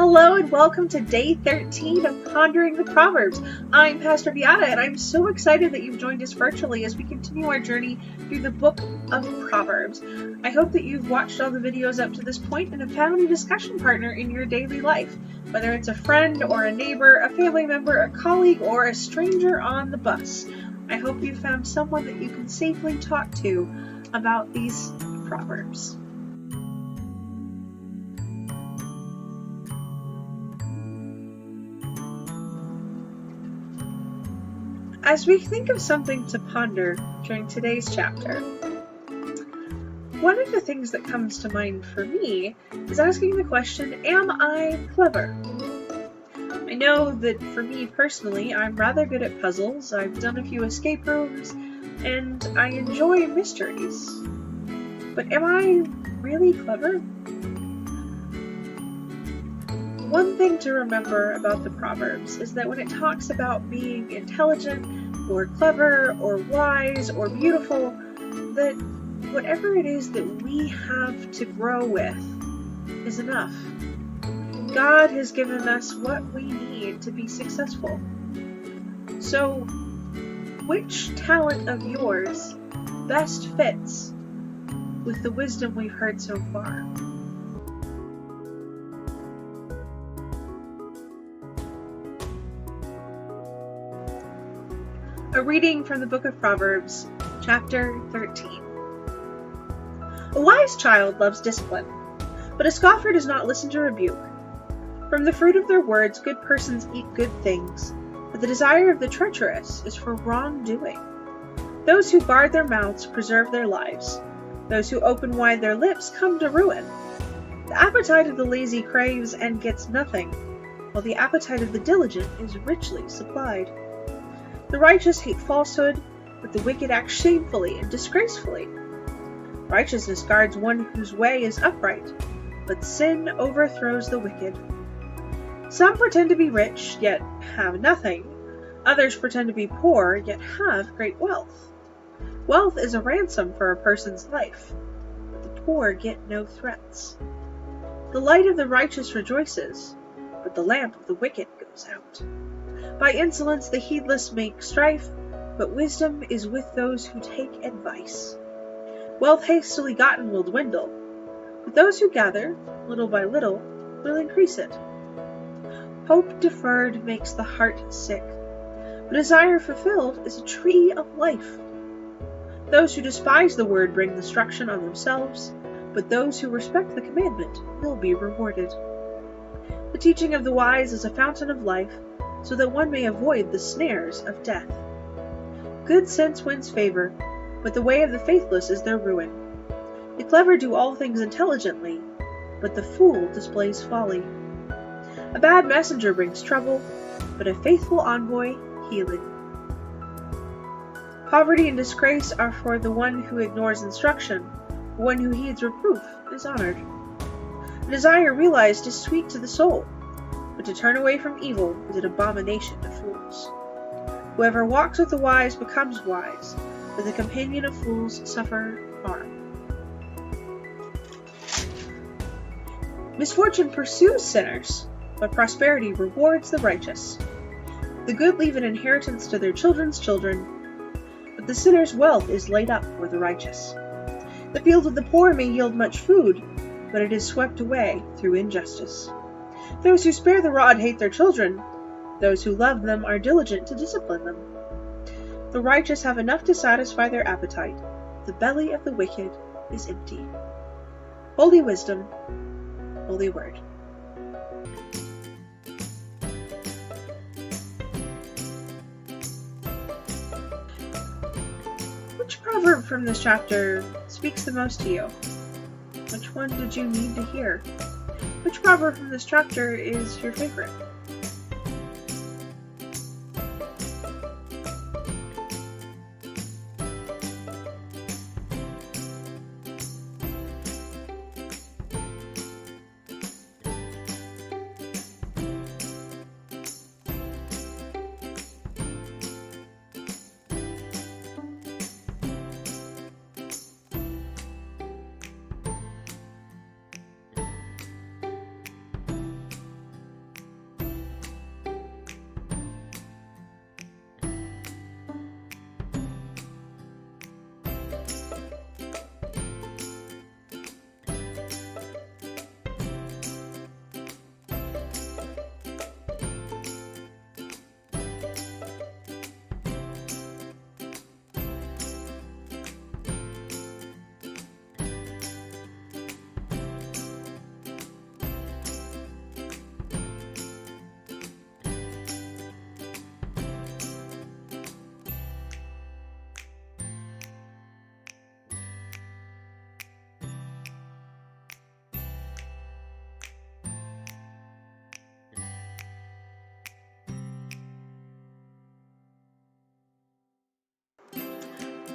Hello and welcome to day 13 of Pondering the Proverbs. I'm Pastor Viata and I'm so excited that you've joined us virtually as we continue our journey through the book of Proverbs. I hope that you've watched all the videos up to this point and have found a discussion partner in your daily life, whether it's a friend or a neighbor, a family member, a colleague, or a stranger on the bus. I hope you found someone that you can safely talk to about these Proverbs. As we think of something to ponder during today's chapter, one of the things that comes to mind for me is asking the question, am I clever? I know that for me personally, I'm rather good at puzzles, I've done a few escape rooms, and I enjoy mysteries. But am I really clever? One thing to remember about the Proverbs is that when it talks about being intelligent or clever or wise or beautiful, that whatever it is that we have to grow with is enough. God has given us what we need to be successful. So, which talent of yours best fits with the wisdom we've heard so far? A reading from the book of Proverbs, chapter 13. A wise child loves discipline, but a scoffer does not listen to rebuke. From the fruit of their words good persons eat good things, but the desire of the treacherous is for wrongdoing. Those who guard their mouths preserve their lives. Those who open wide their lips come to ruin. The appetite of the lazy craves and gets nothing, while the appetite of the diligent is richly supplied. The righteous hate falsehood, but the wicked act shamefully and disgracefully. Righteousness guards one whose way is upright, but sin overthrows the wicked. Some pretend to be rich, yet have nothing. Others pretend to be poor, yet have great wealth. Wealth is a ransom for a person's life, but the poor get no threats. The light of the righteous rejoices, but the lamp of the wicked goes out. By insolence the heedless make strife, but wisdom is with those who take advice. Wealth hastily gotten will dwindle, but those who gather, little by little, will increase it. Hope deferred makes the heart sick, but desire fulfilled is a tree of life. Those who despise the word bring destruction on themselves, but those who respect the commandment will be rewarded. The teaching of the wise is a fountain of life, so that one may avoid the snares of death. Good sense wins favor, but the way of the faithless is their ruin. The clever do all things intelligently, but the fool displays folly. A bad messenger brings trouble, but a faithful envoy healing. Poverty and disgrace are for the one who ignores instruction, but one who heeds reproof is honored. A desire realized is sweet to the soul, but to turn away from evil is an abomination to fools. Whoever walks with the wise becomes wise, but the companion of fools suffer harm. Misfortune pursues sinners, but prosperity rewards the righteous. The good leave an inheritance to their children's children, but the sinner's wealth is laid up for the righteous. The field of the poor may yield much food, but it is swept away through injustice. Those who spare the rod hate their children. Those who love them are diligent to discipline them. The righteous have enough to satisfy their appetite. The belly of the wicked is empty. Holy wisdom, holy word. Which proverb from this chapter speaks the most to you? Which one did you need to hear? Which proverb from this chapter is your favorite?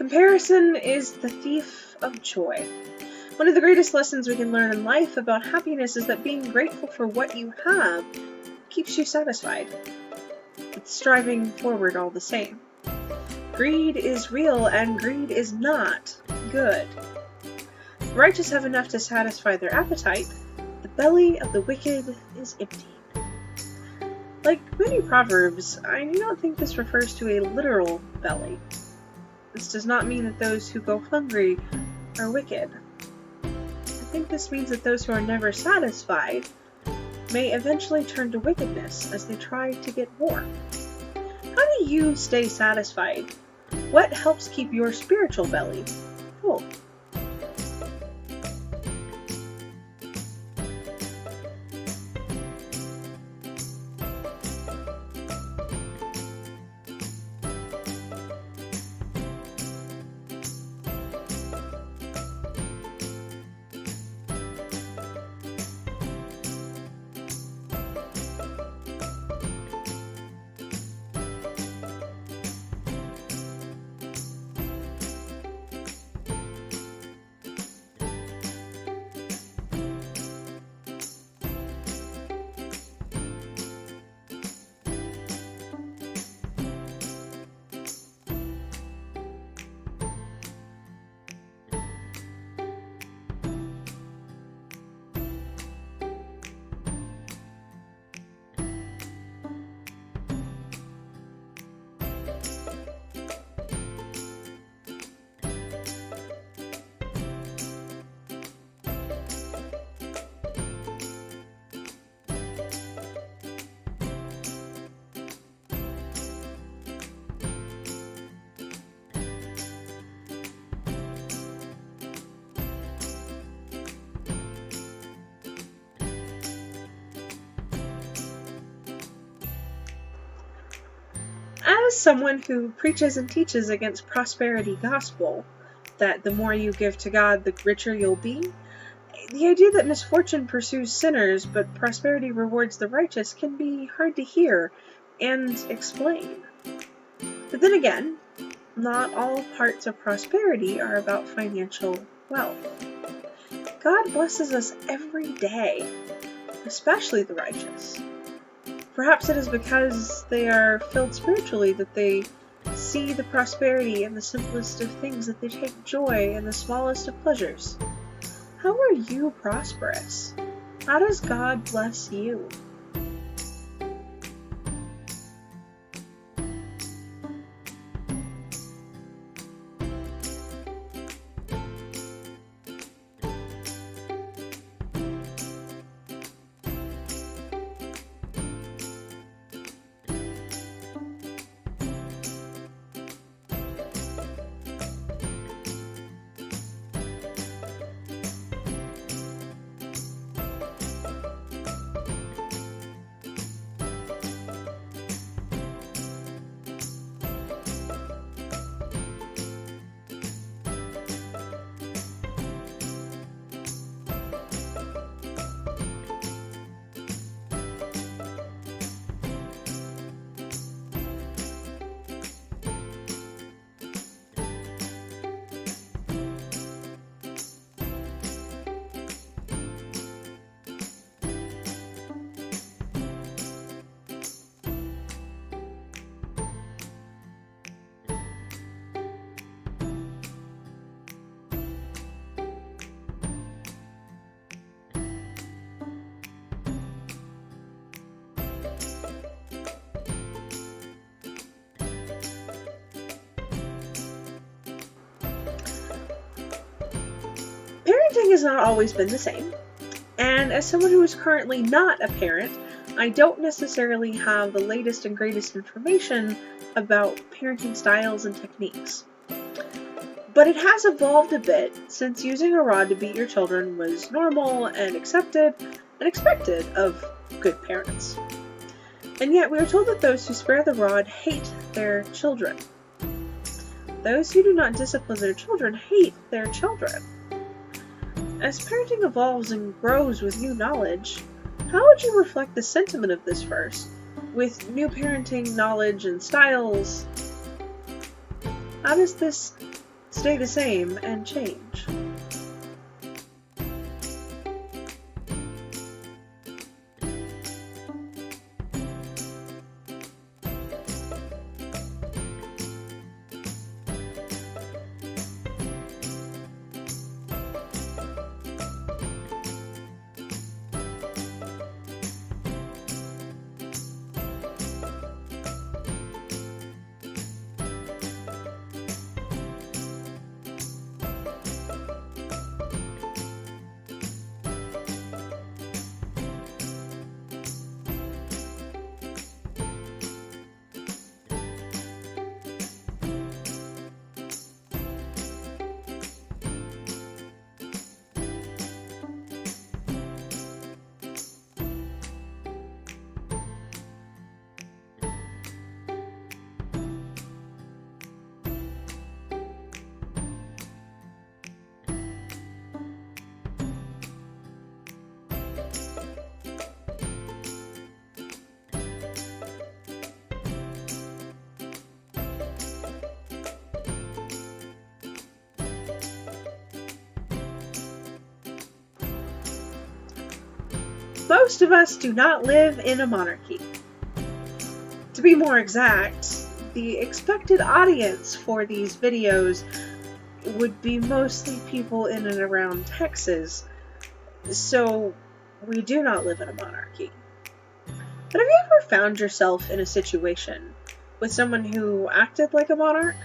Comparison is the thief of joy. One of the greatest lessons we can learn in life about happiness is that being grateful for what you have keeps you satisfied. It's striving forward all the same. Greed is real and greed is not good. The righteous have enough to satisfy their appetite. The belly of the wicked is empty. Like many proverbs, I do not think this refers to a literal belly. This does not mean that those who go hungry are wicked. I think this means that those who are never satisfied may eventually turn to wickedness as they try to get more. How do you stay satisfied? What helps keep your spiritual belly full? As someone who preaches and teaches against prosperity gospel, that the more you give to God, the richer you'll be, the idea that misfortune pursues sinners but prosperity rewards the righteous can be hard to hear and explain. But then again, not all parts of prosperity are about financial wealth. God blesses us every day, especially the righteous. Perhaps it is because they are filled spiritually that they see the prosperity in the simplest of things, that they take joy in the smallest of pleasures. How are you prosperous? How does God bless you? Parenting has not always been the same, and as someone who is currently not a parent, I don't necessarily have the latest and greatest information about parenting styles and techniques. But it has evolved a bit since using a rod to beat your children was normal and accepted and expected of good parents. And yet we are told that those who spare the rod hate their children. Those who do not discipline their children hate their children. As parenting evolves and grows with new knowledge, how would you reflect the sentiment of this verse with new parenting knowledge and styles? How does this stay the same and change. Most of us do not live in a monarchy. To be more exact, the expected audience for these videos would be mostly people in and around Texas, so we do not live in a monarchy. But have you ever found yourself in a situation with someone who acted like a monarch?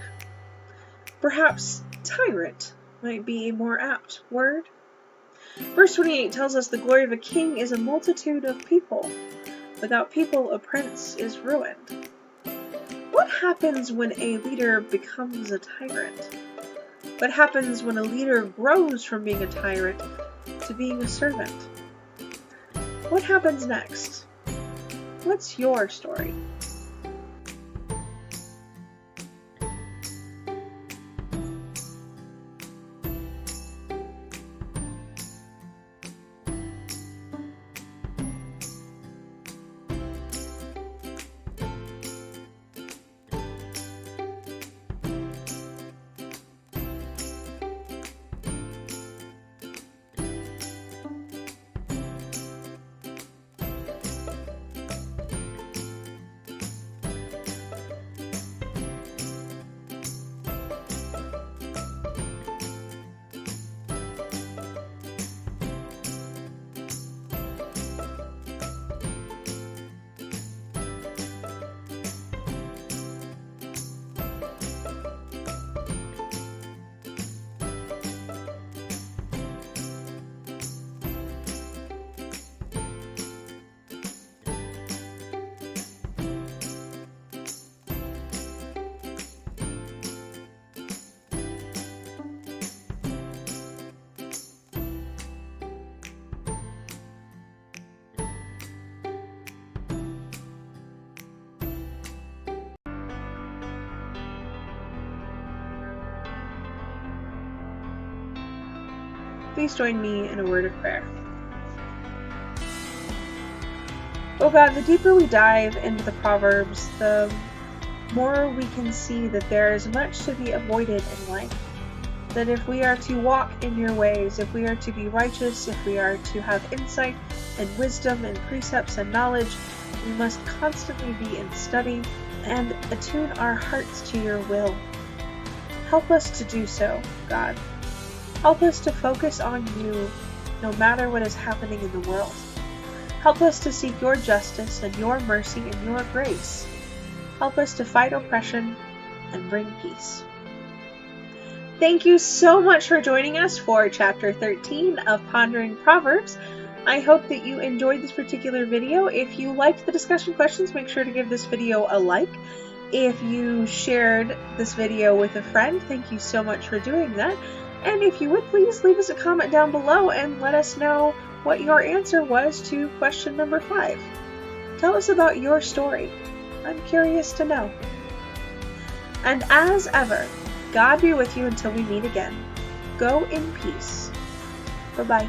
Perhaps tyrant might be a more apt word. Verse 28 tells us the glory of a king is a multitude of people. Without people, a prince is ruined. What happens when a leader becomes a tyrant? What happens when a leader grows from being a tyrant to being a servant? What happens next? What's your story? Please join me in a word of prayer. Oh God, the deeper we dive into the Proverbs, the more we can see that there is much to be avoided in life. That if we are to walk in your ways, if we are to be righteous, if we are to have insight and wisdom and precepts and knowledge, we must constantly be in study and attune our hearts to your will. Help us to do so, God. Help us to focus on you no matter what is happening in the world. Help us to seek your justice and your mercy and your grace. Help us to fight oppression and bring peace. Thank you so much for joining us for Chapter 13 of Pondering Proverbs. I hope that you enjoyed this particular video. If you liked the discussion questions, make sure to give this video a like. If you shared this video with a friend, thank you so much for doing that. And if you would, please leave us a comment down below and let us know what your answer was to question number 5. Tell us about your story. I'm curious to know. And as ever, God be with you until we meet again. Go in peace. Bye-bye.